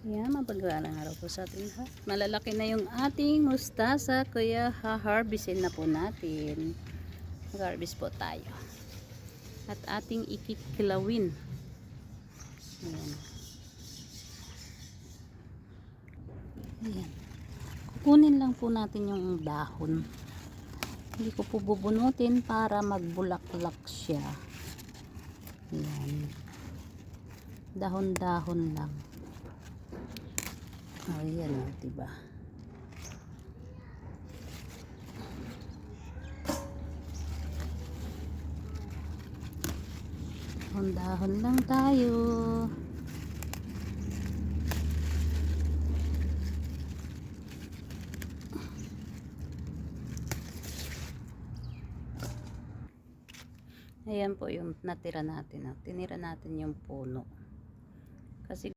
Yan, mapagpalang araw po sa ating lahat. Malalaki na yung ating mustasa, kaya ha-harvestin na po natin. Mag-harvest po tayo. At ating ikikilawin. Ayan. Ayan. Kukunin lang po natin yung dahon. Hindi ko po bubunutin para magbulaklak siya. Ayan. Dahon-dahon lang. Ayan o, diba? Dahon-dahon lang tayo. Ayan po yung natira natin. Tinira natin yung puno. Kasi